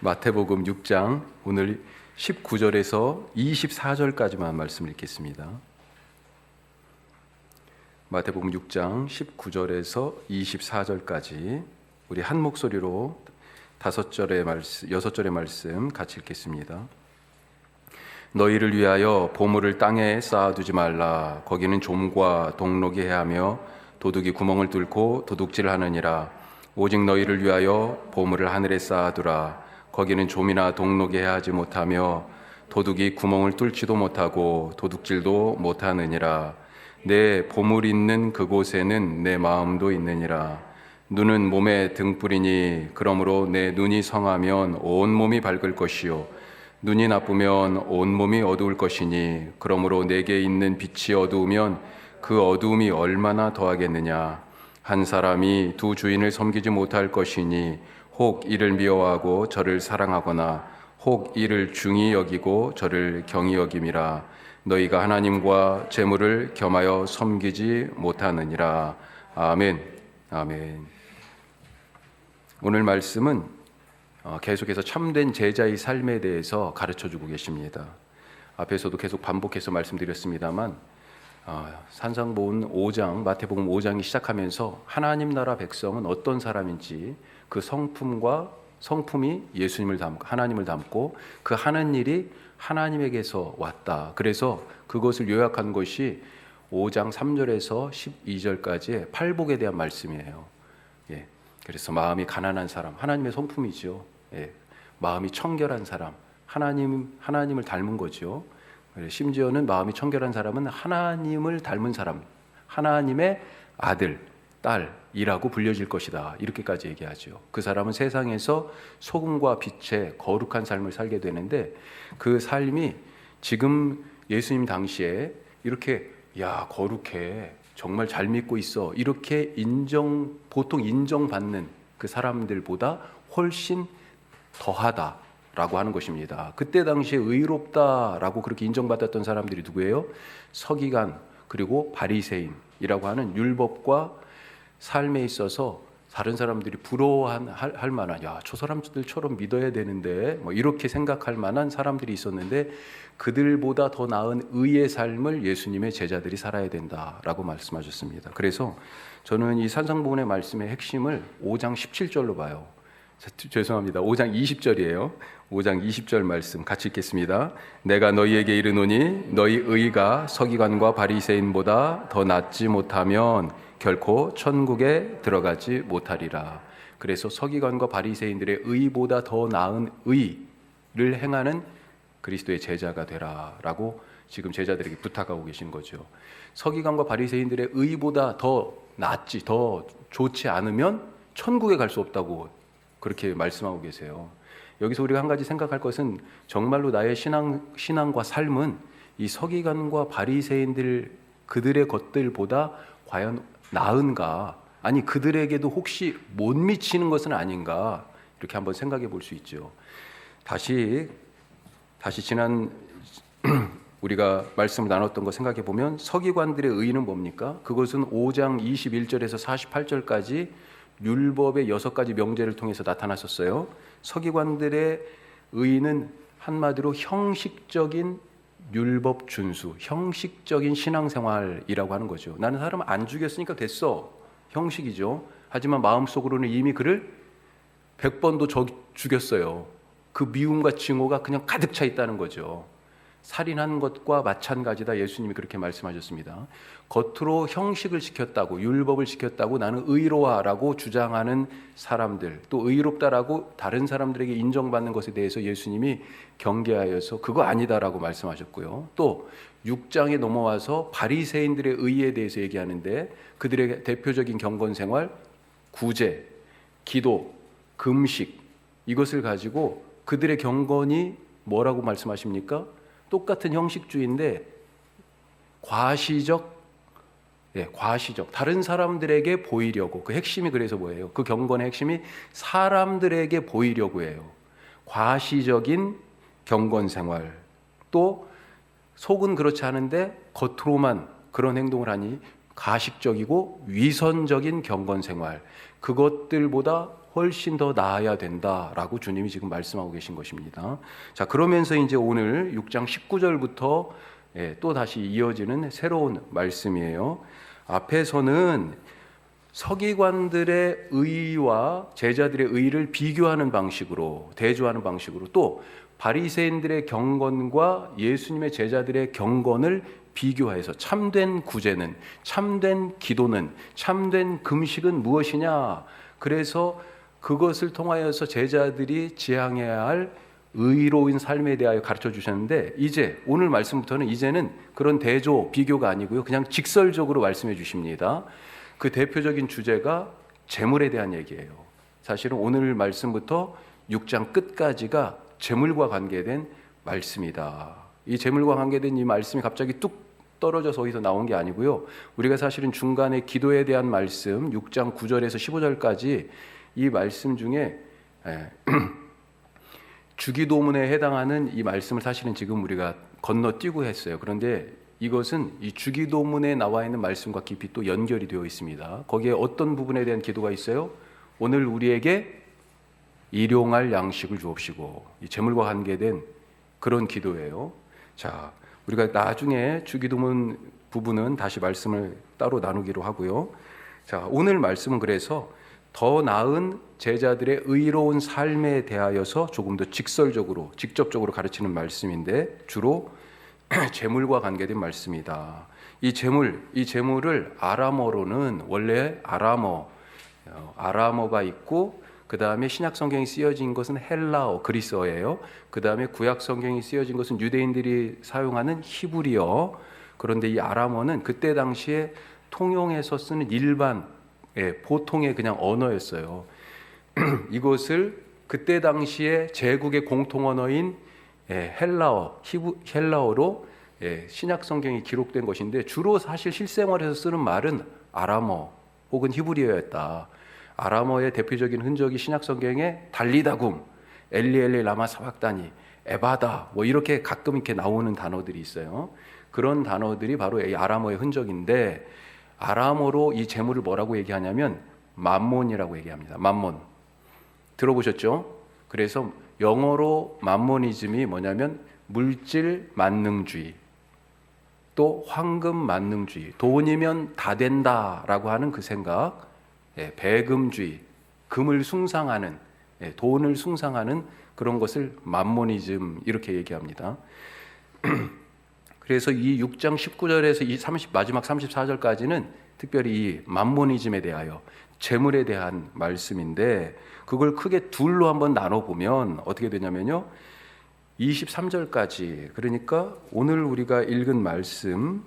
마태복음 6장 오늘 19절에서 24절까지만 말씀 읽겠습니다. 마태복음 6장 19절에서 24절까지 우리 한 목소리로 6절의 말씀 같이 읽겠습니다. 너희를 위하여 보물을 땅에 쌓아두지 말라. 거기는 좀과 동록이 해하며 도둑이 구멍을 뚫고 도둑질하느니라. 오직 너희를 위하여 보물을 하늘에 쌓아두라. 거기는 좀이나 동록이 해하지 못하며 도둑이 구멍을 뚫지도 못하고 도둑질도 못하느니라. 내 보물 있는 그곳에는 내 마음도 있느니라. 눈은 몸의 등불이니 그러므로 내 눈이 성하면 온 몸이 밝을 것이요 눈이 나쁘면 온 몸이 어두울 것이니 그러므로 내게 있는 빛이 어두우면 그 어두움이 얼마나 더하겠느냐. 한 사람이 두 주인을 섬기지 못할 것이니 혹 이를 미워하고 저를 사랑하거나 혹 이를 중히 여기고 저를 경히 여김이라. 너희가 하나님과 재물을 겸하여 섬기지 못하느니라. 아멘. 아멘. 오늘 말씀은 계속해서 참된 제자의 삶에 대해서 가르쳐주고 계십니다. 앞에서도 계속 반복해서 말씀드렸습니다만 산상보훈 5장, 마태복음 5장이 시작하면서 하나님 나라 백성은 어떤 사람인지 그 성품이 예수님을 닮고 하나님을 닮고 그 하는 일이 하나님에게서 왔다. 그래서 그것을 요약한 것이 5장 3절에서 12절까지의 팔복에 대한 말씀이에요. 그래서 마음이 가난한 사람, 하나님의 성품이죠. 마음이 청결한 사람, 하나님을 닮은 거죠. 심지어는 마음이 청결한 사람은 하나님을 닮은 사람, 하나님의 아들, 딸이라고 불려질 것이다. 이렇게까지 얘기하죠. 그 사람은 세상에서 소금과 빛의 거룩한 삶을 살게 되는데 그 삶이 지금 예수님 당시에 이렇게 야 거룩해, 정말 잘 믿고 있어, 이렇게 보통 인정받는 그 사람들보다 훨씬 더하다라고 하는 것입니다. 그때 당시에 의롭다라고 그렇게 인정받았던 사람들이 누구예요? 서기관 그리고 바리새인이라고 하는 율법과 삶에 있어서 다른 사람들이 부러워할 만한, 야, 저 사람들처럼 믿어야 되는데 이렇게 생각할 만한 사람들이 있었는데 그들보다 더 나은 의의 삶을 예수님의 제자들이 살아야 된다라고 말씀하셨습니다. 그래서 저는 이 산상보훈의 말씀의 핵심을 5장 17절로 봐요. 죄송합니다. 5장 20절이에요. 5장 20절 말씀 같이 읽겠습니다. 내가 너희에게 이르노니 너희 의가 서기관과 바리새인보다 더 낫지 못하면 결코 천국에 들어가지 못하리라. 그래서 서기관과 바리새인들의 의보다 더 나은 의를 행하는 그리스도의 제자가 되라라고 지금 제자들에게 부탁하고 계신 거죠. 서기관과 바리새인들의 의보다 더 낫지, 더 좋지 않으면 천국에 갈 수 없다고 그렇게 말씀하고 계세요. 여기서 우리가 한 가지 생각할 것은 정말로 나의 신앙과 삶은 이 서기관과 바리새인들 그들의 것들보다 과연 나은가? 아니 그들에게도 혹시 못 미치는 것은 아닌가? 이렇게 한번 생각해 볼 수 있죠. 다시 지난 우리가 말씀을 나눴던 거 생각해 보면 서기관들의 의는 뭡니까? 그것은 5장 21절에서 48절까지 율법의 6가지 명제를 통해서 나타났었어요. 서기관들의 의는 한마디로 형식적인 율법 준수, 형식적인 신앙생활이라고 하는 거죠. 나는 사람 안 죽였으니까 됐어. 형식이죠. 하지만 마음속으로는 이미 그를 100번도 죽였어요. 그 미움과 증오가 그냥 가득 차 있다는 거죠. 살인한 것과 마찬가지다. 예수님이 그렇게 말씀하셨습니다. 겉으로 형식을 지켰다고, 율법을 지켰다고 나는 의로와라고 주장하는 사람들, 또 의롭다라고 다른 사람들에게 인정받는 것에 대해서 예수님이 경계하여서 그거 아니다라고 말씀하셨고요. 또 6장에 넘어와서 바리새인들의 의에 대해서 얘기하는데 그들의 대표적인 경건생활, 구제, 기도, 금식, 이것을 가지고 그들의 경건이 뭐라고 말씀하십니까? 똑같은 형식주의인데 과시적, 다른 사람들에게 보이려고, 그 핵심이 그래서 뭐예요? 그 경건의 핵심이 사람들에게 보이려고 해요. 과시적인 경건생활, 또 속은 그렇지 않은데 겉으로만 그런 행동을 하니 가식적이고 위선적인 경건생활, 그것들보다 훨씬 더 나아야 된다라고 주님이 지금 말씀하고 계신 것입니다. 자, 그러면서 이제 오늘 6장 19절부터 또 다시 이어지는 새로운 말씀이에요. 앞에서는 서기관들의 의와 제자들의 의를 비교하는 방식으로, 대조하는 방식으로, 또 바리새인들의 경건과 예수님의 제자들의 경건을 비교해서 참된 구제는, 참된 기도는, 참된 금식은 무엇이냐, 그래서 그것을 통하여서 제자들이 지향해야 할 의로운 삶에 대하여 가르쳐 주셨는데, 이제 오늘 말씀부터는 이제는 그런 대조, 비교가 아니고요, 그냥 직설적으로 말씀해 주십니다. 그 대표적인 주제가 재물에 대한 얘기예요. 사실은 오늘 말씀부터 6장 끝까지가 재물과 관계된 말씀이다. 이 재물과 관계된 이 말씀이 갑자기 뚝 떨어져서 어디서 나온 게 아니고요, 우리가 사실은 중간에 기도에 대한 말씀 6장 9절에서 15절까지 이 말씀 중에 주기도문에 해당하는 이 말씀을 사실은 지금 우리가 건너뛰고 했어요. 그런데 이것은 이 주기도문에 나와 있는 말씀과 깊이 또 연결이 되어 있습니다. 거기에 어떤 부분에 대한 기도가 있어요? 오늘 우리에게 일용할 양식을 주옵시고, 이 재물과 관계된 그런 기도예요. 자, 우리가 나중에 주기도문 부분은 다시 말씀을 따로 나누기로 하고요. 자, 오늘 말씀은 그래서 더 나은 제자들의 의로운 삶에 대하여서 조금 더 직설적으로, 직접적으로 가르치는 말씀인데, 주로 재물과 관계된 말씀이다. 이 재물을 아람어로는 원래 아람어가 있고, 그 다음에 신약 성경이 쓰여진 것은 헬라어, 그리스어예요. 그 다음에 구약 성경이 쓰여진 것은 유대인들이 사용하는 히브리어. 그런데 이 아람어는 그때 당시에 통용해서 쓰는 일반, 보통의 그냥 언어였어요. 이것을 그때 당시에 제국의 공통 언어인 헬라어로 신약 성경이 기록된 것인데, 주로 사실 실생활에서 쓰는 말은 아람어 혹은 히브리어였다. 아람어의 대표적인 흔적이 신약 성경에 달리다굼, 엘리 라마 사박다니, 에바다, 뭐 이렇게 가끔 이렇게 나오는 단어들이 있어요. 그런 단어들이 바로 이 아람어의 흔적인데, 아람어로 이 재물을 뭐라고 얘기하냐면 맘몬이라고 얘기합니다. 맘몬 들어보셨죠? 그래서 영어로 맘모니즘이 뭐냐면 물질 만능주의, 또 황금 만능주의, 돈이면 다 된다라고 하는 그 생각, 배금주의, 금을 숭상하는, 돈을 숭상하는 그런 것을 맘모니즘 이렇게 얘기합니다. 그래서 이 6장 19절에서 이 마지막 34절까지는 특별히 이 맘모니즘에 대하여, 재물에 대한 말씀인데, 그걸 크게 둘로 한번 나눠보면 어떻게 되냐면요, 23절까지, 그러니까 오늘 우리가 읽은 말씀이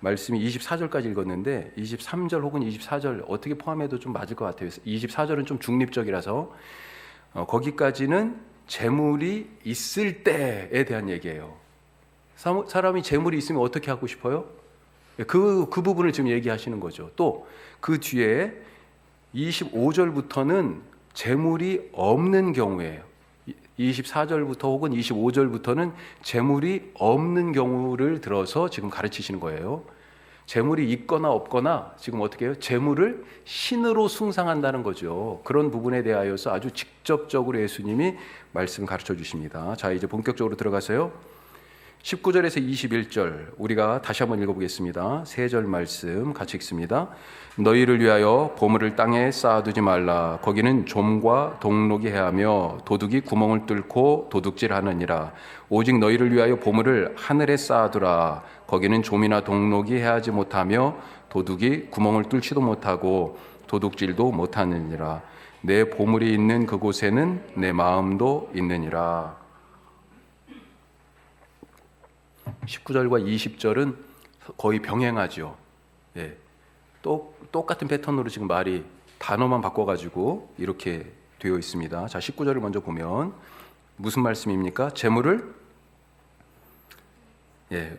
24절까지 읽었는데 23절 혹은 24절 어떻게 포함해도 좀 맞을 것 같아요. 24절은 좀 중립적이라서 거기까지는 재물이 있을 때에 대한 얘기예요. 사람이 재물이 있으면 어떻게 하고 싶어요? 그 부분을 지금 얘기하시는 거죠. 또 그 뒤에 25절부터는 재물이 없는 경우예요. 24절부터 혹은 25절부터는 재물이 없는 경우를 들어서 지금 가르치시는 거예요. 재물이 있거나 없거나 지금 어떻게 해요? 재물을 신으로 숭상한다는 거죠. 그런 부분에 대하여서 아주 직접적으로 예수님이 말씀 가르쳐 주십니다. 자, 이제 본격적으로 들어가서요, 19절에서 21절 우리가 다시 한번 읽어보겠습니다. 세 절 말씀 같이 읽습니다. 너희를 위하여 보물을 땅에 쌓아두지 말라. 거기는 좀과 동록이 해하며 도둑이 구멍을 뚫고 도둑질하느니라. 오직 너희를 위하여 보물을 하늘에 쌓아두라. 거기는 좀이나 동록이 해하지 못하며 도둑이 구멍을 뚫지도 못하고 도둑질도 못하느니라. 내 보물이 있는 그곳에는 내 마음도 있느니라. 19절과 20절은 거의 병행하죠. 똑같은 패턴으로 지금 말이 단어만 바꿔가지고 이렇게 되어 있습니다. 자, 19절을 먼저 보면 무슨 말씀입니까? 재물을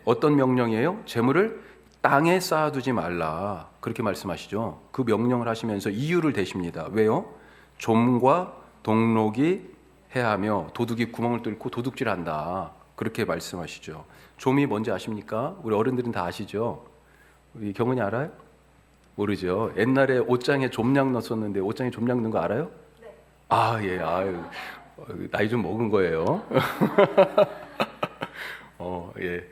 어떤 명령이에요? 재물을 땅에 쌓아두지 말라, 그렇게 말씀하시죠. 그 명령을 하시면서 이유를 대십니다. 왜요? 좀과 동록이 해하며 도둑이 구멍을 뚫고 도둑질한다, 그렇게 말씀하시죠. 좀이 뭔지 아십니까? 우리 어른들은 다 아시죠? 우리 경은이 알아요? 모르죠. 옛날에 옷장에 좀약 넣었었는데 옷장에 좀약 넣은 거 알아요? 아, 예. 아유. 나이 좀 먹은 거예요. 예.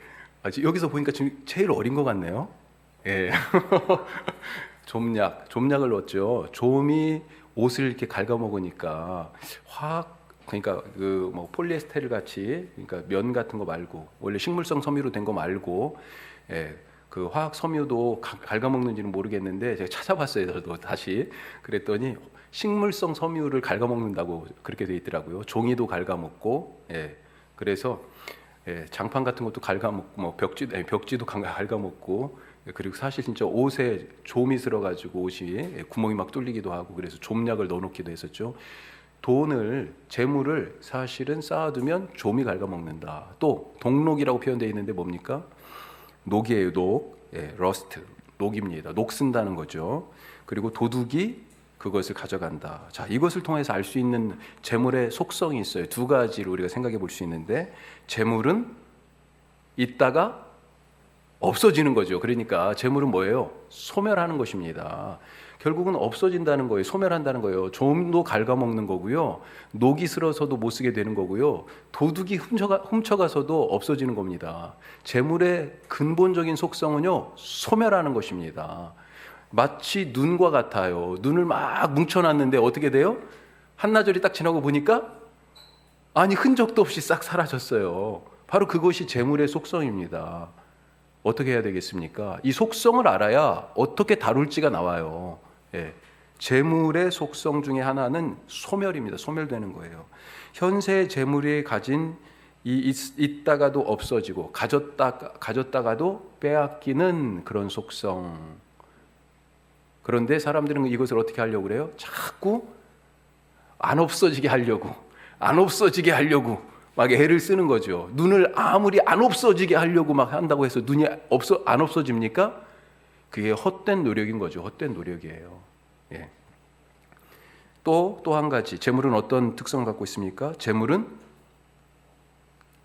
여기서 보니까 지금 제일 어린 것 같네요. 예. 좀약을 넣었죠. 좀이 옷을 이렇게 갉아먹으니까 그러니까 그 뭐 폴리에스테르 같이, 그러니까 면 같은 거 말고, 원래 식물성 섬유로 된 거 말고, 예, 그 화학 섬유도 갉아먹는지는 모르겠는데 제가 찾아봤어요. 저도 다시 그랬더니 식물성 섬유를 갉아먹는다고 그렇게 돼 있더라고요. 종이도 갉아먹고, 예, 그래서 예, 장판 같은 것도 갉아먹고, 뭐 벽지도 갉아먹고, 예, 그리고 사실 진짜 옷에 좀이 들어가지고 옷이 예, 구멍이 막 뚫리기도 하고, 그래서 좀약을 넣어놓기도 했었죠. 재물을 사실은 쌓아두면 좀이 갉아먹는다. 또 동록이라고 표현되어 있는데 뭡니까? 녹이에요. 녹, 예, 러스트, 녹입니다. 녹 쓴다는 거죠. 그리고 도둑이 그것을 가져간다. 자, 이것을 통해서 알 수 있는 재물의 속성이 있어요. 두 가지로 우리가 생각해 볼 수 있는데, 재물은 있다가 없어지는 거죠. 그러니까 재물은 뭐예요? 소멸하는 것입니다. 결국은 없어진다는 거예요. 소멸한다는 거예요. 좀도 갉아먹는 거고요. 녹이 슬어서도 못 쓰게 되는 거고요. 도둑이 훔쳐가서도 없어지는 겁니다. 재물의 근본적인 속성은요, 소멸하는 것입니다. 마치 눈과 같아요. 눈을 막 뭉쳐놨는데 어떻게 돼요? 한나절이 딱 지나고 보니까 아니 흔적도 없이 싹 사라졌어요. 바로 그것이 재물의 속성입니다. 어떻게 해야 되겠습니까? 이 속성을 알아야 어떻게 다룰지가 나와요. 예. 재물의 속성 중에 하나는 소멸입니다. 소멸되는 거예요. 현재 재물이 가진 있다가도 없어지고 가졌다가도 빼앗기는 그런 속성. 그런데 사람들은 이것을 어떻게 하려고 그래요? 자꾸 안 없어지게 하려고 막 애를 쓰는 거죠. 눈을 아무리 안 없어지게 하려고 막 한다고 해서 눈이 안 없어집니까? 그게 헛된 노력인 거죠. 헛된 노력이에요. 예. 또 한 가지, 재물은 어떤 특성을 갖고 있습니까? 재물은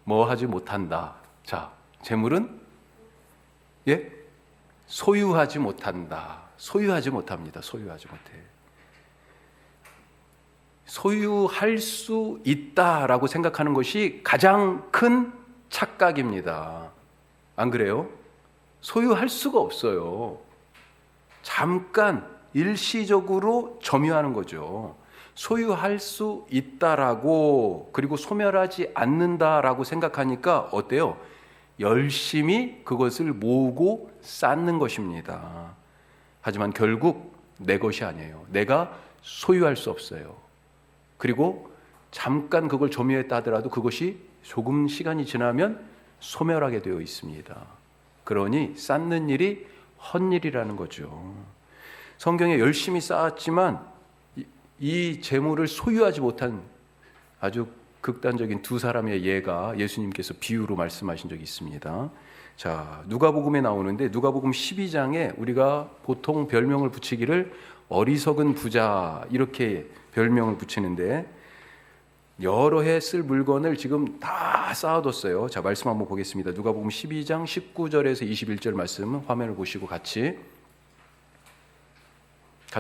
뭐 하지 못한다. 자, 재물은 예? 소유하지 못한다. 소유하지 못합니다. 소유하지 못해. 소유할 수 있다라고 생각하는 것이 가장 큰 착각입니다. 안 그래요? 소유할 수가 없어요. 잠깐 일시적으로 점유하는 거죠. 소유할 수 있다라고, 그리고 소멸하지 않는다라고 생각하니까 어때요? 열심히 그것을 모으고 쌓는 것입니다. 하지만 결국 내 것이 아니에요. 내가 소유할 수 없어요. 그리고 잠깐 그걸 점유했다 하더라도 그것이 조금 시간이 지나면 소멸하게 되어 있습니다. 그러니 쌓는 일이 헛일이라는 거죠. 성경에 열심히 쌓았지만 이 재물을 소유하지 못한 아주 극단적인 두 사람의 예가 예수님께서 비유로 말씀하신 적이 있습니다. 자, 누가복음에 나오는데 누가복음 12장에 우리가 보통 별명을 붙이기를 어리석은 부자 이렇게 별명을 붙이는데, 여러 해 쓸 물건을 지금 다 쌓아뒀어요. 자, 말씀 한번 보겠습니다. 누가복음 12장 19절에서 21절 말씀 화면을 보시고 같이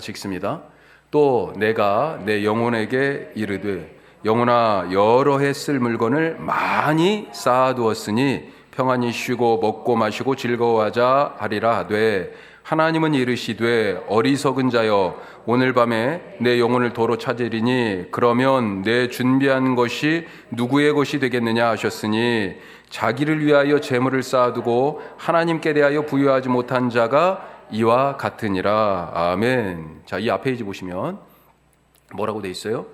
읽습니다. 또 내가 내 영혼에게 이르되 영혼아 여러 해 쓸 물건을 많이 쌓아두었으니 평안히 쉬고 먹고 마시고 즐거워하자 하리라 하되, 하나님은 이르시되 어리석은 자여 오늘 밤에 내 영혼을 도로 찾으리니 그러면 내 준비한 것이 누구의 것이 되겠느냐 하셨으니, 자기를 위하여 재물을 쌓아두고 하나님께 대하여 부유하지 못한 자가 이와 같으니라. 아멘. 자, 이 앞 페이지 보시면 뭐라고 돼 있어요?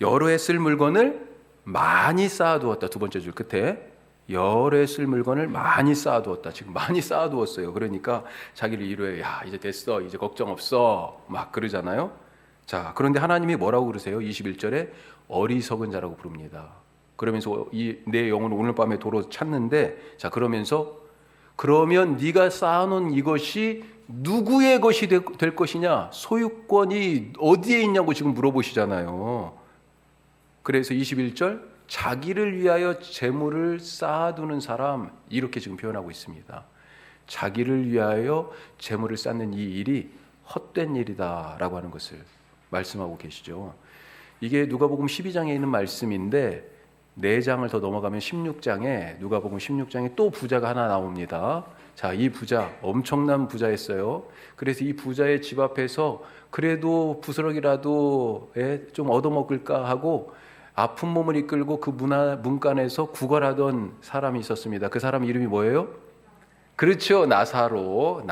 여러 해 쓸 물건을 많이 쌓아두었다. 두 번째 줄 끝에 여러 해 쓸 물건을 많이 쌓아두었다. 지금 많이 쌓아두었어요. 그러니까 자기를 위로해. 야, 이제 됐어. 이제 걱정 없어. 막 그러잖아요. 자, 그런데 하나님이 뭐라고 그러세요? 21절에 어리석은 자라고 부릅니다. 그러면서 내 영혼을 오늘 밤에 도로 찾는데, 자, 그러면 네가 쌓아놓은 이것이 누구의 것이 될 것이냐? 소유권이 어디에 있냐고 지금 물어보시잖아요. 그래서 21절, 자기를 위하여 재물을 쌓아두는 사람, 이렇게 지금 표현하고 있습니다. 자기를 위하여 재물을 쌓는 이 일이 헛된 일이다라고 하는 것을 말씀하고 계시죠. 이게 누가복음 12장에 있는 말씀인데 4장을 더 넘어가면 16장에 누가복음 16장에 또 부자가 하나 나옵니다. 자, 이 부자 엄청난 부자였어요. 그래서 이 부자의 집 앞에서 그래도 부스러기라도 좀 얻어먹을까 하고 아픈 몸을 이끌고 그 문간에서 구걸하던 사람이 있었습니다. 그 사람 이름이 뭐예요? 그렇죠, 나사로.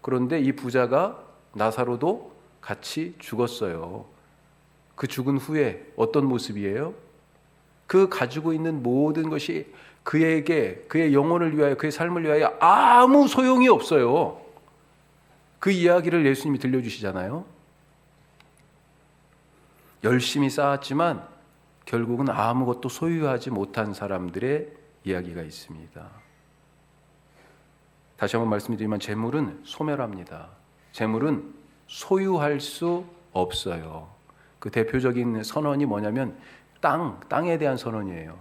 그런데 이 부자가 나사로도 같이 죽었어요. 그 죽은 후에 어떤 모습이에요? 그 가지고 있는 모든 것이 그에게, 그의 영혼을 위하여, 그의 삶을 위하여 아무 소용이 없어요. 그 이야기를 예수님이 들려주시잖아요. 열심히 쌓았지만 결국은 아무것도 소유하지 못한 사람들의 이야기가 있습니다. 다시 한번 말씀드리면 재물은 소멸합니다. 재물은 소유할 수 없어요. 그 대표적인 선언이 뭐냐면 땅에 대한 선언이에요.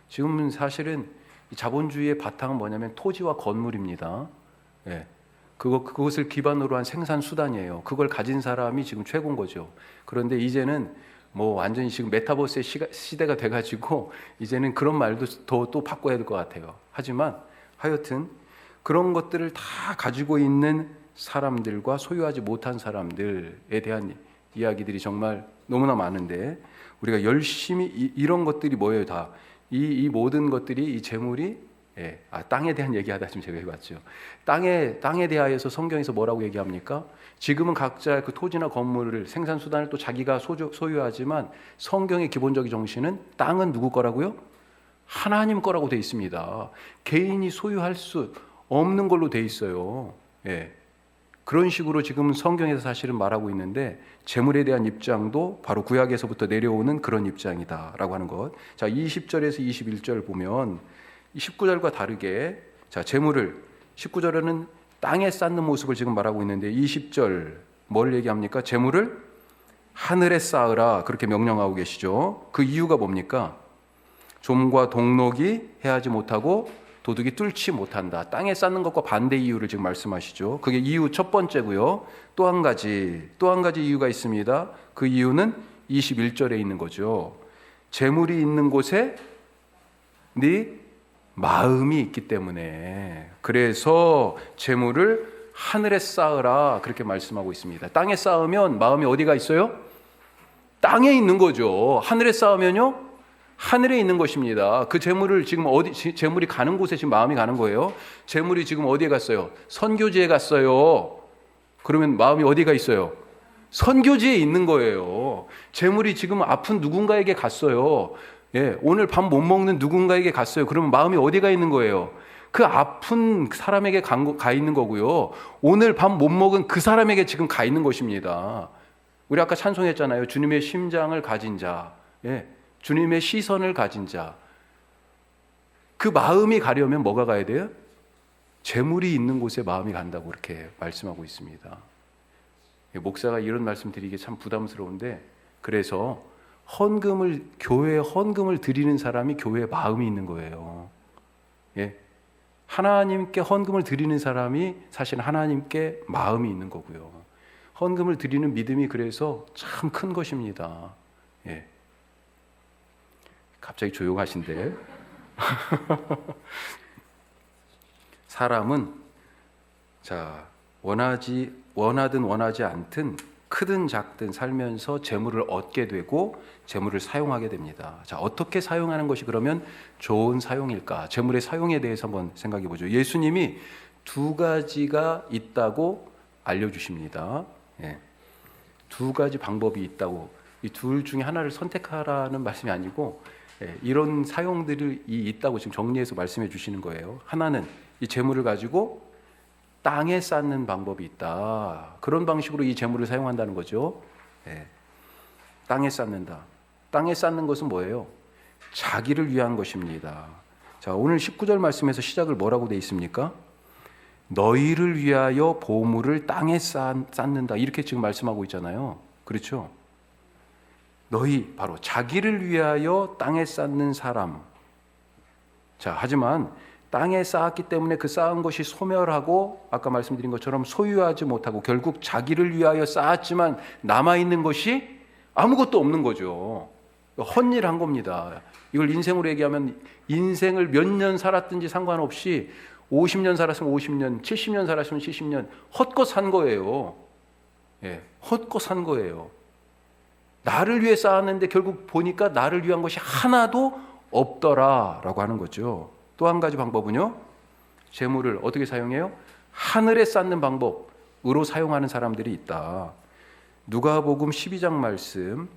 지금은 사실은 자본주의의 바탕은 뭐냐면 토지와 건물입니다. 예. 그것을 기반으로 한 생산 수단이에요. 그걸 가진 사람이 지금 최고인 거죠. 그런데 이제는 뭐 완전히 지금 메타버스의 시대가 돼가지고 이제는 그런 말도 또 바꿔야 될 것 같아요. 하지만 하여튼 그런 것들을 다 가지고 있는 사람들과 소유하지 못한 사람들에 대한 이야기들이 정말 너무나 많은데 우리가 열심히 이런 것들이 뭐예요? 다 이 모든 것들이 이 재물이 땅에 대한 얘기하다 지금 제가 해봤죠. 땅에 대하여서 성경에서 뭐라고 얘기합니까? 지금은 각자 그 토지나 건물을 생산 수단을 또 자기가 소유하지만 성경의 기본적인 정신은 땅은 누구 거라고요? 하나님 거라고 돼 있습니다. 개인이 소유할 수 없는 걸로 돼 있어요. 예. 그런 식으로 지금 성경에서 사실은 말하고 있는데 재물에 대한 입장도 바로 구약에서부터 내려오는 그런 입장이다라고 하는 것. 자, 20절에서 21절 보면 19절과 다르게 자, 재물을 19절에는 땅에 쌓는 모습을 지금 말하고 있는데 20절 뭘 얘기합니까? 재물을 하늘에 쌓으라 그렇게 명령하고 계시죠. 그 이유가 뭡니까? 좀과 동록이 해하지 못하고 도둑이 뚫지 못한다. 땅에 쌓는 것과 반대 이유를 지금 말씀하시죠. 그게 이유 첫 번째고요. 또 한 가지 이유가 있습니다. 그 이유는 21절에 있는 거죠. 재물이 있는 곳에 네 마음이 있기 때문에 그래서 재물을 하늘에 쌓으라 그렇게 말씀하고 있습니다. 땅에 쌓으면 마음이 어디가 있어요? 땅에 있는 거죠. 하늘에 쌓으면요? 하늘에 있는 것입니다. 그 재물을 지금 재물이 가는 곳에 지금 마음이 가는 거예요. 재물이 지금 어디에 갔어요? 선교지에 갔어요. 그러면 마음이 어디가 있어요? 선교지에 있는 거예요. 재물이 지금 아픈 누군가에게 갔어요. 예, 오늘 밥 못 먹는 누군가에게 갔어요. 그러면 마음이 어디가 있는 거예요? 그 아픈 사람에게 가 있는 거고요. 오늘 밥 못 먹은 그 사람에게 지금 가 있는 것입니다. 우리 아까 찬송했잖아요. 주님의 심장을 가진 자. 예. 주님의 시선을 가진 자. 그 마음이 가려면 뭐가 가야 돼요? 재물이 있는 곳에 마음이 간다고 그렇게 말씀하고 있습니다. 목사가 이런 말씀 드리기 참 부담스러운데 그래서 교회에 헌금을 드리는 사람이 교회에 마음이 있는 거예요. 예. 하나님께 헌금을 드리는 사람이 사실 하나님께 마음이 있는 거고요. 헌금을 드리는 믿음이 그래서 참 큰 것입니다. 예. 갑자기 조용하신데 사람은 자 원하든 원하지 않든 크든 작든 살면서 재물을 얻게 되고 재물을 사용하게 됩니다. 자, 어떻게 사용하는 것이 그러면 좋은 사용일까? 재물의 사용에 대해서 한번 생각해 보죠. 예수님이 2가지가 있다고 알려주십니다. 예. 2가지 방법이 있다고 이 둘 중에 하나를 선택하라는 말씀이 아니고 이런 사용들이 있다고 지금 정리해서 말씀해 주시는 거예요. 하나는 이 재물을 가지고 땅에 쌓는 방법이 있다. 그런 방식으로 이 재물을 사용한다는 거죠. 땅에 쌓는다. 땅에 쌓는 것은 뭐예요? 자기를 위한 것입니다. 자, 오늘 19절 말씀에서 시작을 뭐라고 돼 있습니까? 너희를 위하여 보물을 땅에 쌓는다. 이렇게 지금 말씀하고 있잖아요. 그렇죠? 너희 바로 자기를 위하여 땅에 쌓는 사람. 자, 하지만 땅에 쌓았기 때문에 그 쌓은 것이 소멸하고 아까 말씀드린 것처럼 소유하지 못하고 결국 자기를 위하여 쌓았지만 남아있는 것이 아무것도 없는 거죠. 헛일한 겁니다. 이걸 인생으로 얘기하면 인생을 몇 년 살았든지 상관없이 50년 살았으면 50년, 70년 살았으면 70년 헛것 산 거예요. 예, 헛것 산 거예요. 나를 위해 쌓았는데 결국 보니까 나를 위한 것이 하나도 없더라라고 하는 거죠. 또 한 가지 방법은요, 재물을 어떻게 사용해요? 하늘에 쌓는 방법으로 사용하는 사람들이 있다. 누가복음 12장 말씀,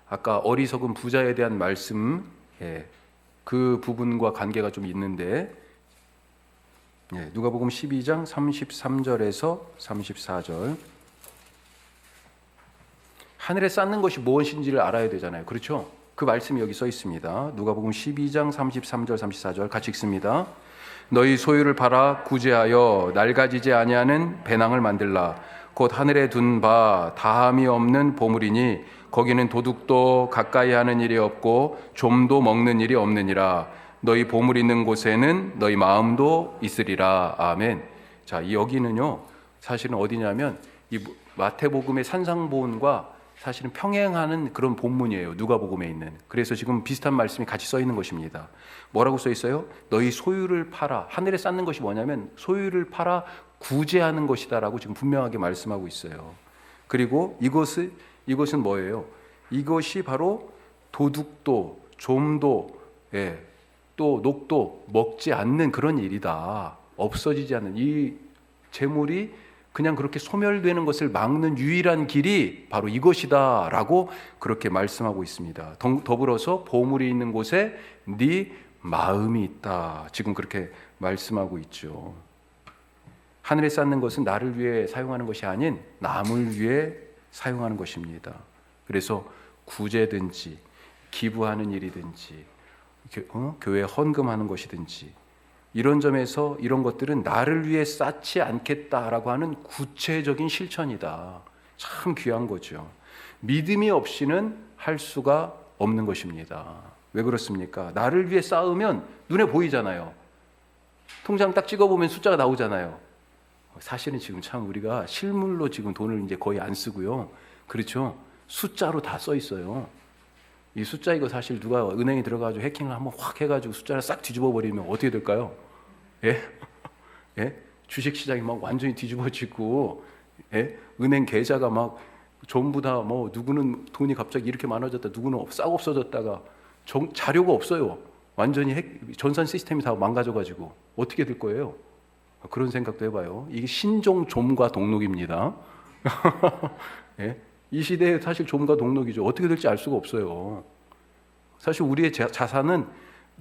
아까 어리석은 부자에 대한 말씀, 그 부분과 관계가 좀 있는데, 누가복음 12장 33절에서 34절. 하늘에 쌓는 것이 무엇인지를 알아야 되잖아요. 그렇죠? 그 말씀이 여기 써 있습니다. 누가복음 12장 33절 34절 같이 읽습니다. 너희 소유를 팔아 구제하여 낡아지지 아니하는 배낭을 만들라. 곧 하늘에 둔 바 다함이 없는 보물이니 거기는 도둑도 가까이 하는 일이 없고 좀도 먹는 일이 없느니라. 너희 보물 있는 곳에는 너희 마음도 있으리라. 아멘. 자, 여기는요, 사실은 어디냐면 이 마태복음의 산상보훈과 사실은 평행하는 그런 본문이에요. 누가복음에 있는. 그래서 지금 비슷한 말씀이 같이 써 있는 것입니다. 뭐라고 써 있어요? 너희 소유를 팔아. 하늘에 쌓는 것이 뭐냐면 소유를 팔아 구제하는 것이다라고 지금 분명하게 말씀하고 있어요. 그리고 이것은 뭐예요? 이것이 바로 도둑도 좀도 또 녹도 먹지 않는 그런 일이다. 없어지지 않는 이 재물이 그냥 그렇게 소멸되는 것을 막는 유일한 길이 바로 이것이다 라고 그렇게 말씀하고 있습니다. 더불어서 보물이 있는 곳에 네 마음이 있다. 지금 그렇게 말씀하고 있죠. 하늘에 쌓는 것은 나를 위해 사용하는 것이 아닌 남을 위해 사용하는 것입니다. 그래서 구제든지 기부하는 일이든지 교회 헌금하는 것이든지 이런 점에서 이런 것들은 나를 위해 쌓지 않겠다라고 하는 구체적인 실천이다. 참 귀한 거죠. 믿음이 없이는 할 수가 없는 것입니다. 왜 그렇습니까? 나를 위해 쌓으면 눈에 보이잖아요. 통장 딱 찍어보면 숫자가 나오잖아요. 사실은 지금 참 우리가 실물로 지금 돈을 이제 거의 안 쓰고요. 그렇죠? 숫자로 다 써 있어요. 이 숫자 이거 사실 누가 은행에 들어가가지고 해킹을 한번 확 해가지고 숫자를 싹 뒤집어 버리면 어떻게 될까요? 예? 예? 주식시장이 막 완전히 뒤집어지고, 예? 은행 계좌가 막 전부 다 뭐 누구는 돈이 갑자기 이렇게 많아졌다, 누구는 싹 없어졌다가 자료가 없어요. 완전히 전산 시스템이 다 망가져가지고 어떻게 될 거예요? 그런 생각도 해봐요. 이게 신종 좀과 동록입니다. 예? 이 시대에 사실 좀과 동록이죠. 어떻게 될지 알 수가 없어요. 사실 우리의 자산은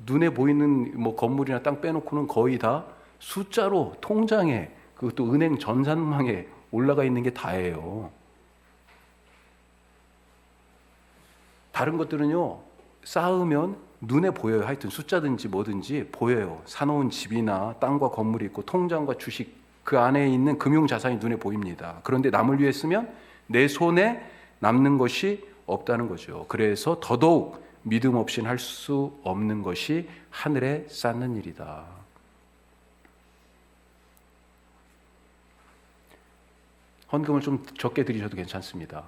눈에 보이는 뭐 건물이나 땅 빼놓고는 거의 다 숫자로 통장에 그것도 은행 전산망에 올라가 있는 게 다예요. 다른 것들은요, 쌓으면 눈에 보여요. 하여튼 숫자든지 뭐든지 보여요. 사놓은 집이나 땅과 건물이 있고 통장과 주식 그 안에 있는 금융 자산이 눈에 보입니다. 그런데 남을 위해 쓰면 내 손에 남는 것이 없다는 거죠. 그래서 더더욱 믿음 없이는 할 수 없는 것이 하늘에 쌓는 일이다. 헌금을 좀 적게 드리셔도 괜찮습니다.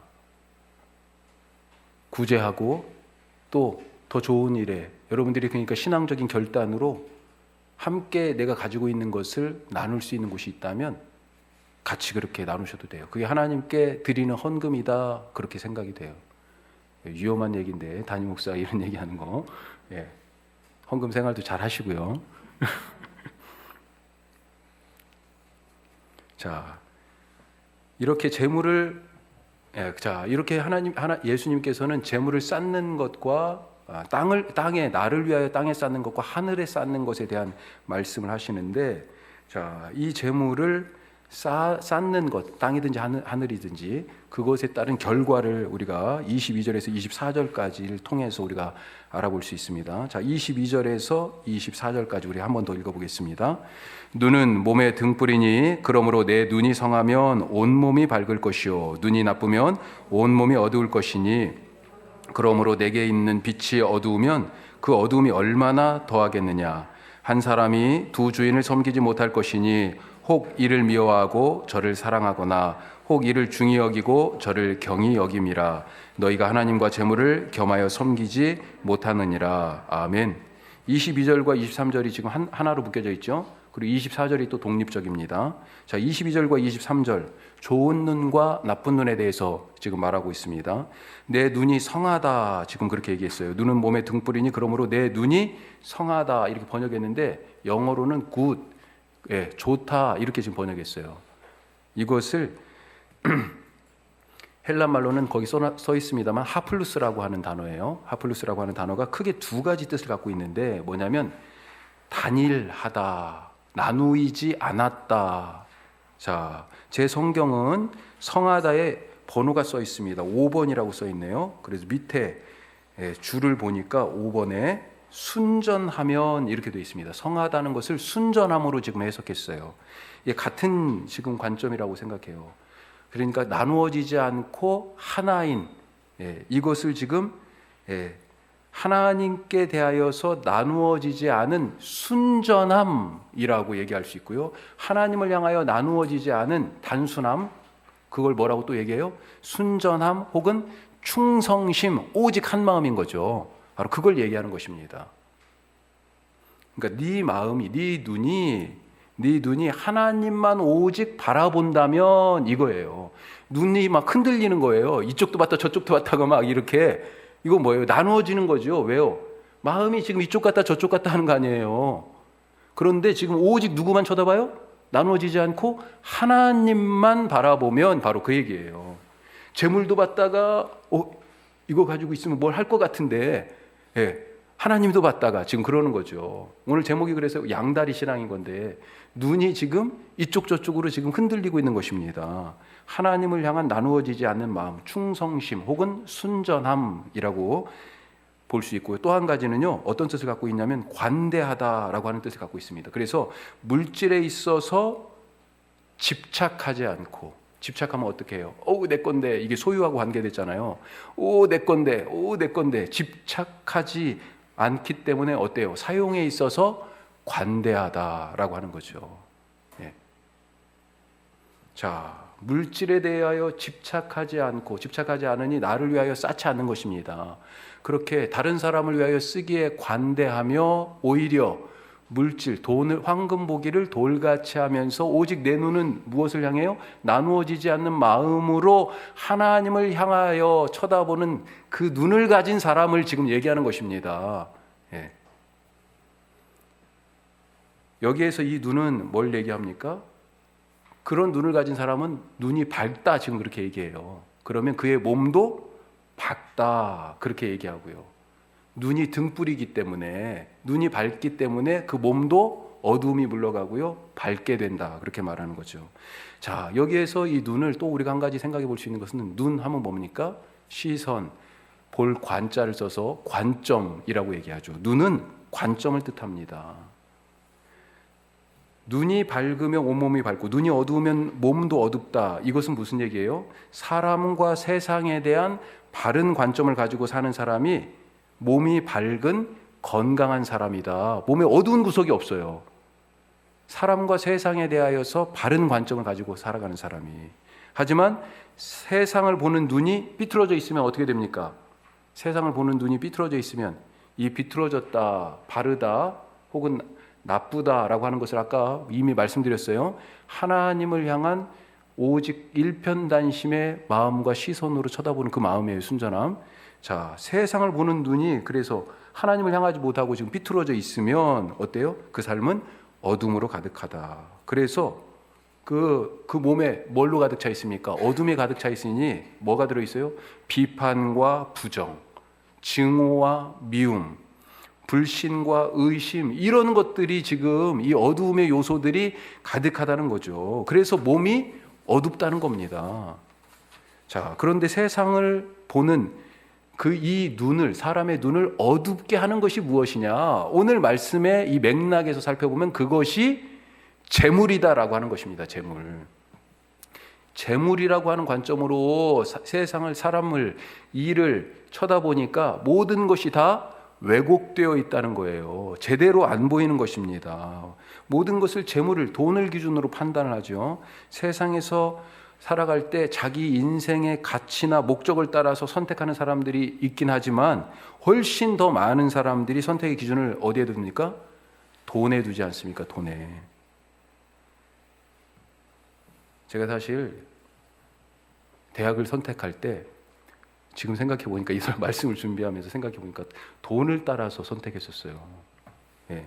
구제하고 또 더 좋은 일에 여러분들이 그러니까 신앙적인 결단으로 함께 내가 가지고 있는 것을 나눌 수 있는 곳이 있다면 같이 그렇게 나누셔도 돼요. 그게 하나님께 드리는 헌금이다 그렇게 생각이 돼요. 위험한 얘기인데 담임 목사가 이런 얘기하는 거, 예. 헌금 생활도 잘 하시고요. 자, 이렇게 재물을 이렇게 예수님께서는 재물을 쌓는 것과 땅에 나를 위하여 땅에 쌓는 것과 하늘에 쌓는 것에 대한 말씀을 하시는데, 자, 이 재물을 쌓는 것, 땅이든지 하늘이든지 그것에 따른 결과를 우리가 22절에서 24절까지를 통해서 우리가 알아볼 수 있습니다. 자, 22절에서 24절까지 우리 한 번 더 읽어보겠습니다. 눈은 몸의 등불이니 그러므로 내 눈이 성하면 온몸이 밝을 것이요 눈이 나쁘면 온몸이 어두울 것이니 그러므로 내게 있는 빛이 어두우면 그 어두움이 얼마나 더하겠느냐. 한 사람이 두 주인을 섬기지 못할 것이니 혹 이를 미워하고 저를 사랑하거나 혹 이를 중히 여기고 저를 경히 여김이라. 너희가 하나님과 재물을 겸하여 섬기지 못하느니라. 아멘. 22절과 23절이 지금 하나로 묶여져 있죠. 그리고 24절이 또 독립적입니다. 자, 22절과 23절, 좋은 눈과 나쁜 눈에 대해서 지금 말하고 있습니다. 내 눈이 성하다, 지금 그렇게 얘기했어요. 눈은 몸의 등불이니 그러므로 내 눈이 성하다 이렇게 번역했는데 영어로는 good, 예, 좋다 이렇게 지금 번역했어요. 이것을 헬란 말로는 거기 써 있습니다만 하플루스라고 하는 단어예요. 하플루스라고 하는 단어가 크게 두 가지 뜻을 갖고 있는데 뭐냐면 단일하다, 나누이지 않았다. 자, 제 성경은 성하다에 번호가 써 있습니다. 5번이라고 써 있네요. 그래서 밑에 줄을 보니까 5번에 순전하면 이렇게 되어 있습니다. 성하다는 것을 순전함으로 지금 해석했어요. 이게 같은 지금 관점이라고 생각해요. 그러니까 나누어지지 않고 하나인, 이것을 지금 하나님께 대하여서 나누어지지 않은 순전함이라고 얘기할 수 있고요. 하나님을 향하여 나누어지지 않은 단순함, 그걸 뭐라고 또 얘기해요? 순전함 혹은 충성심, 오직 한 마음인 거죠. 바로 그걸 얘기하는 것입니다. 그러니까 네 마음이, 네 눈이 하나님만 오직 바라본다면 이거예요. 눈이 막 흔들리는 거예요. 이쪽도 봤다 저쪽도 봤다가 막 이렇게. 이거 뭐예요? 나누어지는 거죠. 왜요? 마음이 지금 이쪽 갔다 저쪽 갔다 하는 거 아니에요. 그런데 지금 오직 누구만 쳐다봐요? 나누어지지 않고 하나님만 바라보면 바로 그 얘기예요. 재물도 받다가 이거 가지고 있으면 뭘 할 것 같은데, 하나님도 받다가 지금 그러는 거죠. 오늘 제목이 그래서 양다리 신앙인 건데 눈이 지금 이쪽 저쪽으로 지금 흔들리고 있는 것입니다. 하나님을 향한 나누어지지 않는 마음, 충성심 혹은 순전함이라고 볼 수 있고요. 또 한 가지는요, 어떤 뜻을 갖고 있냐면 관대하다라고 하는 뜻을 갖고 있습니다. 그래서 물질에 있어서 집착하지 않고, 집착하면 어떻게 해요? 내 건데, 이게 소유하고 관계됐잖아요. 내 건데 집착하지 않기 때문에 어때요? 사용에 있어서 관대하다라고 하는 거죠. 자, 물질에 대하여 집착하지 않으니 나를 위하여 쌓지 않는 것입니다. 그렇게 다른 사람을 위하여 쓰기에 관대하며 오히려 물질, 돈을, 황금 보기를 돌같이 하면서 오직 내 눈은 무엇을 향해요? 나누어지지 않는 마음으로 하나님을 향하여 쳐다보는 그 눈을 가진 사람을 지금 얘기하는 것입니다. 여기에서 이 눈은 뭘 얘기합니까? 그런 눈을 가진 사람은 눈이 밝다, 지금 그렇게 얘기해요. 그러면 그의 몸도 밝다, 그렇게 얘기하고요. 눈이 등불이기 때문에, 눈이 밝기 때문에 그 몸도 어두움이 물러가고요, 밝게 된다, 그렇게 말하는 거죠. 자, 여기에서 이 눈을 또 우리가 한 가지 생각해 볼 수 있는 것은, 눈 하면 뭡니까? 시선, 볼 관자를 써서 관점이라고 얘기하죠. 눈은 관점을 뜻합니다. 눈이 밝으면 온몸이 밝고 눈이 어두우면 몸도 어둡다. 이것은 무슨 얘기예요? 사람과 세상에 대한 바른 관점을 가지고 사는 사람이 몸이 밝은 건강한 사람이다. 몸에 어두운 구석이 없어요. 사람과 세상에 대하여서 바른 관점을 가지고 살아가는 사람이. 하지만 세상을 보는 눈이 삐뚤어져 있으면 어떻게 됩니까? 세상을 보는 눈이 삐뚤어져 있으면 이 비뚤어졌다, 바르다 혹은 나쁘다라고 하는 것을 아까 이미 말씀드렸어요. 하나님을 향한 오직 일편단심의 마음과 시선으로 쳐다보는 그 마음의 순전함. 자, 세상을 보는 눈이 그래서 하나님을 향하지 못하고 지금 삐뚤어져 있으면 어때요? 그 삶은 어둠으로 가득하다. 그래서 그 몸에 뭘로 가득 차 있습니까? 어둠에 가득 차 있으니 뭐가 들어있어요? 비판과 부정, 증오와 미움, 불신과 의심, 이런 것들이 지금 이 어두움의 요소들이 가득하다는 거죠. 그래서 몸이 어둡다는 겁니다. 자, 그런데 세상을 보는 이 눈을, 사람의 눈을 어둡게 하는 것이 무엇이냐? 오늘 말씀의 이 맥락에서 살펴보면 그것이 재물이다라고 하는 것입니다. 재물이라고 하는 관점으로 세상을, 사람을, 일을 쳐다보니까 모든 것이 다 왜곡되어 있다는 거예요. 제대로 안 보이는 것입니다. 모든 것을 재물을, 돈을 기준으로 판단을 하죠. 세상에서 살아갈 때 자기 인생의 가치나 목적을 따라서 선택하는 사람들이 있긴 하지만 훨씬 더 많은 사람들이 선택의 기준을 어디에 둡니까? 돈에 두지 않습니까? 돈에. 제가 사실 대학을 선택할 때 지금 생각해 보니까 이 말씀을 준비하면서 생각해 보니까 돈을 따라서 선택했었어요. 예.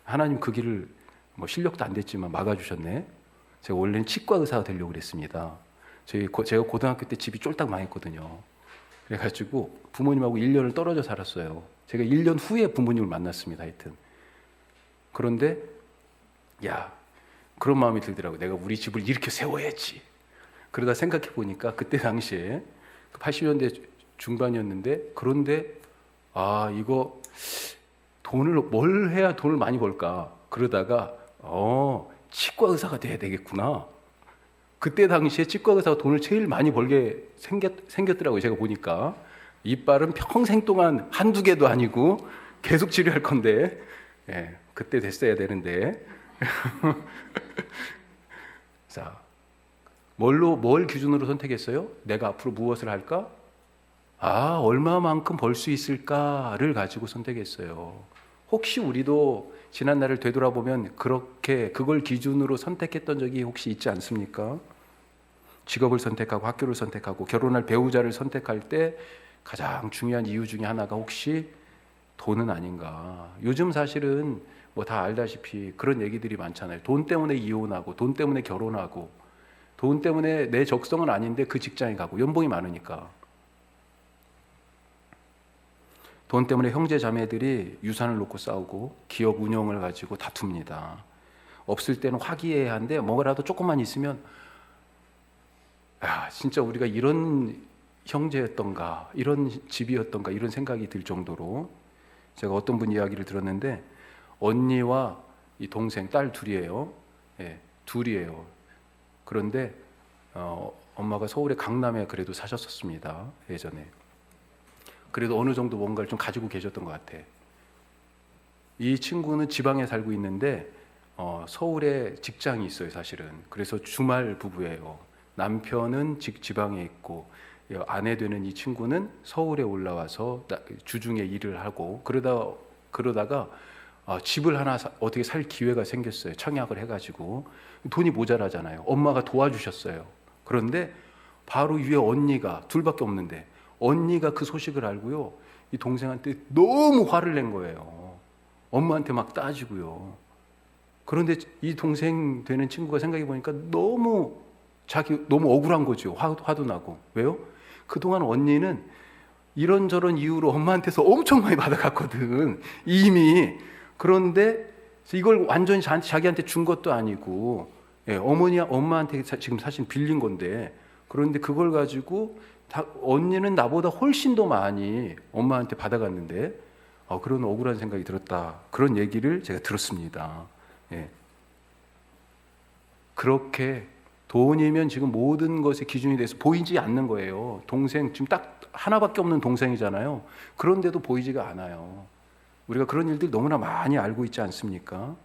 하나님 그 길을 실력도 안 됐지만 막아주셨네. 제가 원래는 치과 의사가 되려고 그랬습니다. 제가 고등학교 때 집이 쫄딱 망했거든요. 그래가지고 부모님하고 1년을 떨어져 살았어요. 제가 1년 후에 부모님을 만났습니다. 하여튼. 그런데 그런 마음이 들더라고요. 내가 우리 집을 이렇게 세워야지. 그러다 생각해 보니까 그때 당시에 80년대 중반이었는데, 그런데 이거 돈을 뭘 해야 돈을 많이 벌까? 그러다가 치과 의사가 돼야 되겠구나. 그때 당시에 치과 의사가 돈을 제일 많이 벌게 생겼더라고요. 제가 보니까 이빨은 평생 동안 한두 개도 아니고 계속 치료할 건데, 그때 됐어야 되는데. 자, 뭘 기준으로 선택했어요? 내가 앞으로 무엇을 할까? 얼마만큼 벌 수 있을까를 가지고 선택했어요. 혹시 우리도 지난 날을 되돌아보면 그렇게 그걸 기준으로 선택했던 적이 혹시 있지 않습니까? 직업을 선택하고 학교를 선택하고 결혼할 배우자를 선택할 때 가장 중요한 이유 중에 하나가 혹시 돈은 아닌가. 요즘 사실은 다 알다시피 그런 얘기들이 많잖아요. 돈 때문에 이혼하고 돈 때문에 결혼하고 돈 때문에 내 적성은 아닌데 그 직장에 가고 연봉이 많으니까. 돈 때문에 형제 자매들이 유산을 놓고 싸우고 기업 운영을 가지고 다툽니다. 없을 때는 화기애애한데 뭐라도 조금만 있으면 진짜 우리가 이런 형제였던가 이런 집이었던가 이런 생각이 들 정도로. 제가 어떤 분 이야기를 들었는데 언니와 이 동생, 딸 둘이에요. 둘이에요. 그런데 엄마가 서울의 강남에 그래도 사셨었습니다. 예전에. 그래도 어느 정도 뭔가를 좀 가지고 계셨던 것 같아. 이 친구는 지방에 살고 있는데 서울에 직장이 있어요, 사실은. 그래서 주말 부부예요. 남편은 지방에 있고 아내 되는 이 친구는 서울에 올라와서 주중에 일을 하고 그러다가 집을 하나 어떻게 살 기회가 생겼어요. 청약을 해가지고. 돈이 모자라잖아요. 엄마가 도와주셨어요. 그런데 바로 위에 언니가, 둘밖에 없는데 언니가 그 소식을 알고요, 이 동생한테 너무 화를 낸 거예요. 엄마한테 막 따지고요. 그런데 이 동생 되는 친구가 생각해 보니까 너무 억울한 거죠. 화도 나고. 왜요? 그동안 언니는 이런저런 이유로 엄마한테서 엄청 많이 받아갔거든, 이미. 그런데 이걸 완전히 자기한테 준 것도 아니고, 엄마한테 지금 사실 빌린 건데, 그런데 그걸 가지고 언니는 나보다 훨씬 더 많이 엄마한테 받아갔는데 그런 억울한 생각이 들었다. 그런 얘기를 제가 들었습니다. 그렇게 돈이면 지금 모든 것의 기준이 돼서 보이지 않는 거예요. 동생, 지금 딱 하나밖에 없는 동생이잖아요. 그런데도 보이지가 않아요. 우리가 그런 일들 너무나 많이 알고 있지 않습니까?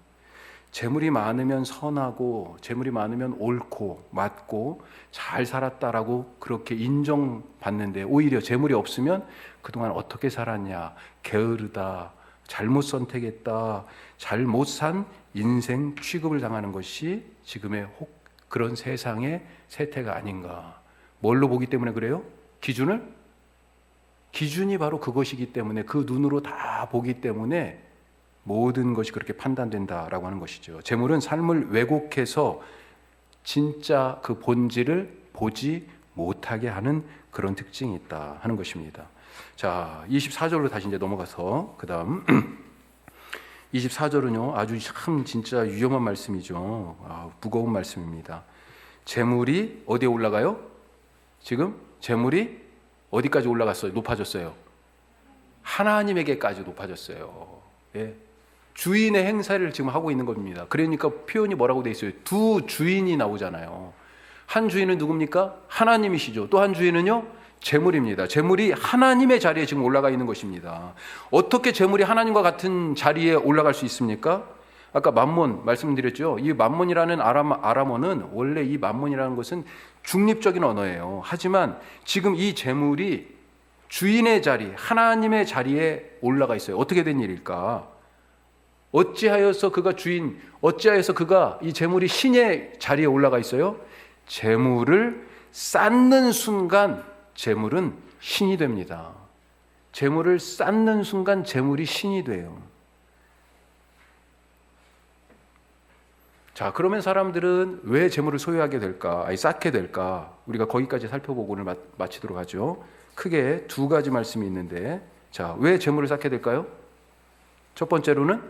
재물이 많으면 선하고 재물이 많으면 옳고 맞고 잘 살았다라고 그렇게 인정받는데, 오히려 재물이 없으면 그동안 어떻게 살았냐, 게으르다, 잘못 선택했다, 잘못 산 인생 취급을 당하는 것이 지금의 그런 세상의 세태가 아닌가. 뭘로 보기 때문에 그래요? 기준이 바로 그것이기 때문에, 그 눈으로 다 보기 때문에 모든 것이 그렇게 판단된다라고 하는 것이죠. 재물은 삶을 왜곡해서 진짜 그 본질을 보지 못하게 하는 그런 특징이 있다 하는 것입니다. 자, 24절로 다시 이제 넘어가서 그 다음 24절은요 아주 참 진짜 위험한 말씀이죠. 무거운 말씀입니다. 재물이 어디에 올라가요? 지금 재물이 어디까지 올라갔어요? 높아졌어요. 하나님에게까지 높아졌어요. 주인의 행사를 지금 하고 있는 겁니다. 그러니까 표현이 뭐라고 돼 있어요? 두 주인이 나오잖아요. 한 주인은 누굽니까? 하나님이시죠. 또 한 주인은요, 재물입니다. 재물이 하나님의 자리에 지금 올라가 있는 것입니다. 어떻게 재물이 하나님과 같은 자리에 올라갈 수 있습니까? 아까 만몬 말씀드렸죠. 이 만몬이라는 아람어는 원래 이 만몬이라는 것은 중립적인 언어예요. 하지만 지금 이 재물이 주인의 자리, 하나님의 자리에 올라가 있어요. 어떻게 된 일일까? 어찌하여서 그가 주인, 어찌하여서 그가 이 재물이 신의 자리에 올라가 있어요? 재물을 쌓는 순간 재물은 신이 됩니다. 재물을 쌓는 순간 재물이 신이 돼요. 자, 그러면 사람들은 왜 재물을 소유하게 될까? 쌓게 될까? 우리가 거기까지 살펴보고 오늘 마치도록 하죠. 크게 두 가지 말씀이 있는데, 자, 왜 재물을 쌓게 될까요? 첫 번째로는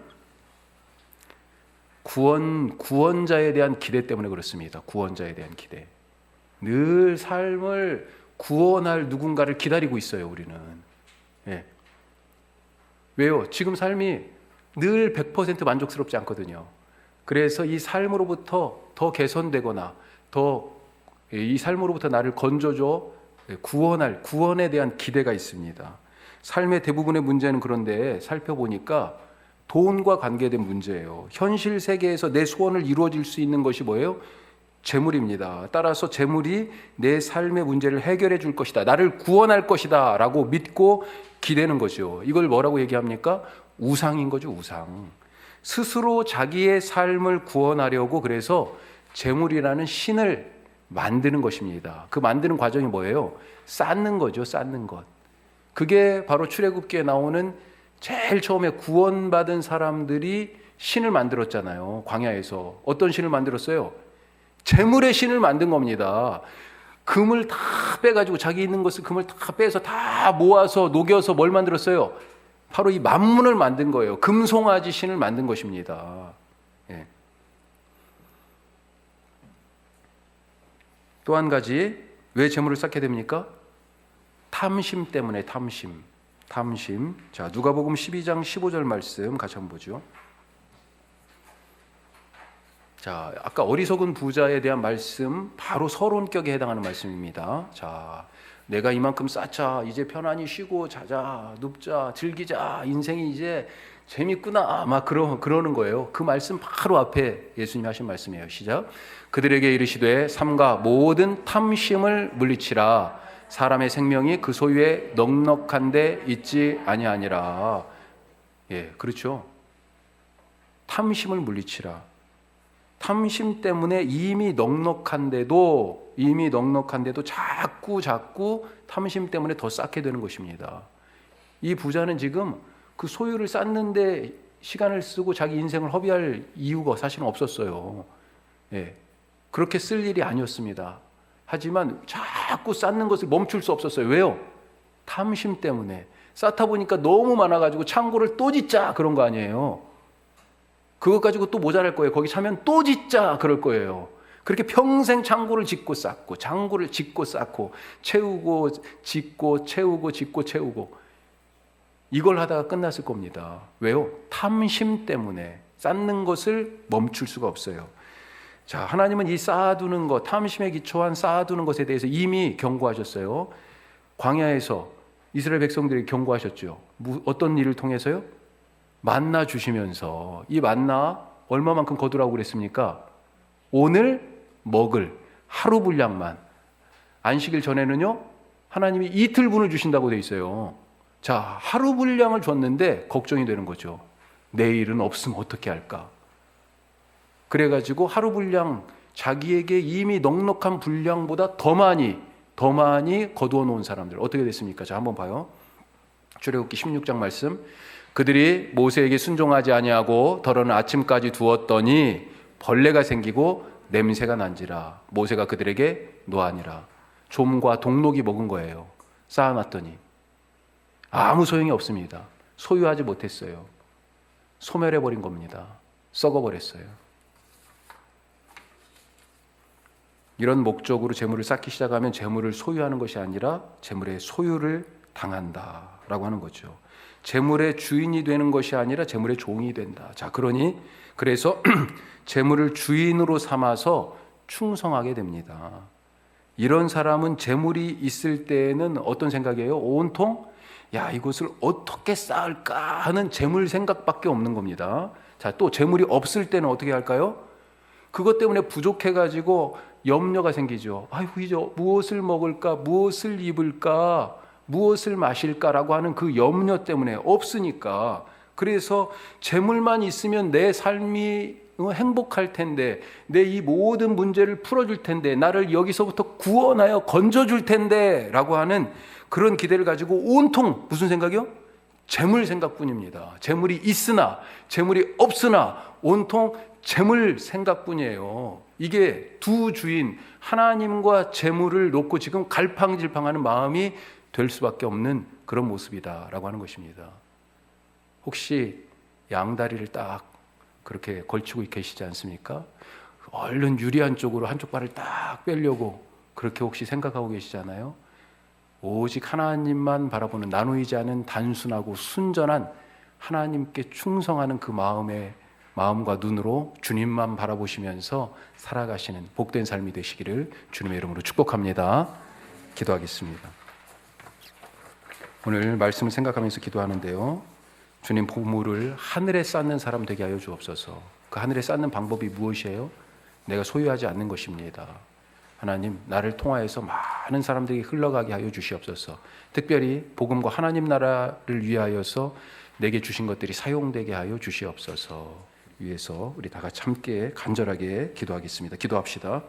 구원자에 대한 기대 때문에 그렇습니다. 구원자에 대한 기대. 늘 삶을 구원할 누군가를 기다리고 있어요, 우리는. 예. 왜요? 지금 삶이 늘 100% 만족스럽지 않거든요. 그래서 이 삶으로부터 더 개선되거나 이 삶으로부터 나를 건져줘 구원에 대한 기대가 있습니다. 삶의 대부분의 문제는 그런데 살펴보니까 돈과 관계된 문제예요. 현실 세계에서 내 소원을 이루어질 수 있는 것이 뭐예요? 재물입니다. 따라서 재물이 내 삶의 문제를 해결해 줄 것이다. 나를 구원할 것이다 라고 믿고 기대는 거죠. 이걸 뭐라고 얘기합니까? 우상인 거죠, 우상. 스스로 자기의 삶을 구원하려고 그래서 재물이라는 신을 만드는 것입니다. 그 만드는 과정이 뭐예요? 쌓는 거죠, 쌓는 것. 그게 바로 출애굽기에 나오는 제일 처음에 구원받은 사람들이 신을 만들었잖아요. 광야에서. 어떤 신을 만들었어요? 재물의 신을 만든 겁니다. 금을 다 빼가지고 자기 있는 것을 금을 다 빼서 다 모아서 녹여서 뭘 만들었어요? 바로 이 만문을 만든 거예요. 금송아지 신을 만든 것입니다. 예. 또 한 가지 왜 재물을 쌓게 됩니까? 탐심 때문에 탐심. 자, 누가복음 12장 15절 말씀 같이 한번 보죠. 자, 아까 어리석은 부자에 대한 말씀 바로 서론격에 해당하는 말씀입니다. 자, 내가 이만큼 쌓자, 이제 편안히 쉬고 자자, 눕자, 즐기자, 인생이 이제 재밌구나, 막 그러는 거예요. 그 말씀 바로 앞에 예수님이 하신 말씀이에요. 시작. 그들에게 이르시되 삼가 모든 탐심을 물리치라. 사람의 생명이 그 소유에 넉넉한데 있지 아니하니라. 예, 그렇죠. 탐심을 물리치라. 탐심 때문에 이미 넉넉한데도 자꾸 탐심 때문에 더 쌓게 되는 것입니다. 이 부자는 지금 그 소유를 쌓는데 시간을 쓰고 자기 인생을 허비할 이유가 사실은 없었어요. 예, 그렇게 쓸 일이 아니었습니다. 하지만 자꾸 쌓는 것을 멈출 수 없었어요. 왜요? 탐심 때문에. 쌓다 보니까 너무 많아가지고 창고를 또 짓자 그런 거 아니에요. 그것 가지고 또 모자랄 거예요. 거기 차면 또 짓자 그럴 거예요. 그렇게 평생 창고를 짓고 쌓고, 창고를 짓고 쌓고, 채우고 짓고 채우고 짓고 채우고, 이걸 하다가 끝났을 겁니다. 왜요? 탐심 때문에 쌓는 것을 멈출 수가 없어요. 자, 하나님은 이 쌓아두는 것, 탐심에 기초한 쌓아두는 것에 대해서 이미 경고하셨어요. 광야에서 이스라엘 백성들이 경고하셨죠. 어떤 일을 통해서요? 만나 주시면서, 이 만나 얼마만큼 거두라고 그랬습니까? 오늘 먹을 하루 분량만. 안식일 전에는요, 하나님이 이틀분을 주신다고 돼 있어요. 자, 하루 분량을 줬는데 걱정이 되는 거죠. 내일은 없으면 어떻게 할까? 그래가지고 하루 분량, 자기에게 이미 넉넉한 분량보다 더 많이 거두어 놓은 사람들 어떻게 됐습니까? 자, 한번 봐요. 출애굽기 16장 말씀. 그들이 모세에게 순종하지 아니하고 더러는 아침까지 두었더니 벌레가 생기고 냄새가 난지라. 모세가 그들에게 노하니라. 좀과 동록이 먹은 거예요. 쌓아놨더니 아무 소용이 없습니다. 소유하지 못했어요. 소멸해버린 겁니다. 썩어버렸어요. 이런 목적으로 재물을 쌓기 시작하면 재물을 소유하는 것이 아니라 재물의 소유를 당한다라고 하는 거죠. 재물의 주인이 되는 것이 아니라 재물의 종이 된다. 자, 그래서 재물을 주인으로 삼아서 충성하게 됩니다. 이런 사람은 재물이 있을 때는 어떤 생각이에요? 온통 야, 이것을 어떻게 쌓을까 하는 재물 생각밖에 없는 겁니다. 자, 또 재물이 없을 때는 어떻게 할까요? 그것 때문에 부족해가지고 염려가 생기죠. 아이고, 이제 무엇을 먹을까, 무엇을 입을까, 무엇을 마실까라고 하는 그 염려 때문에 없으니까. 그래서 재물만 있으면 내 삶이 행복할 텐데, 내 이 모든 문제를 풀어줄 텐데, 나를 여기서부터 구원하여 건져줄 텐데 라고 하는 그런 기대를 가지고 온통 무슨 생각이요? 재물 생각뿐입니다. 재물이 있으나 재물이 없으나 온통 재물 생각뿐이에요. 이게 두 주인 하나님과 재물을 놓고 지금 갈팡질팡하는 마음이 될 수밖에 없는 그런 모습이다라고 하는 것입니다. 혹시 양다리를 딱 그렇게 걸치고 계시지 않습니까? 얼른 유리한 쪽으로 한쪽 발을 딱 빼려고 그렇게 혹시 생각하고 계시잖아요. 오직 하나님만 바라보는 나누이지 않은 단순하고 순전한 하나님께 충성하는 그 마음과 눈으로 주님만 바라보시면서 살아가시는 복된 삶이 되시기를 주님의 이름으로 축복합니다. 기도하겠습니다. 오늘 말씀을 생각하면서 기도하는데요. 주님, 보물을 하늘에 쌓는 사람 되게 하여 주옵소서. 그 하늘에 쌓는 방법이 무엇이에요? 내가 소유하지 않는 것입니다. 하나님, 나를 통하여서 많은 사람들에게 흘러가게 하여 주시옵소서. 특별히 복음과 하나님 나라를 위하여서 내게 주신 것들이 사용되게 하여 주시옵소서. 위해서 우리 다 같이 함께 간절하게 기도하겠습니다. 기도합시다.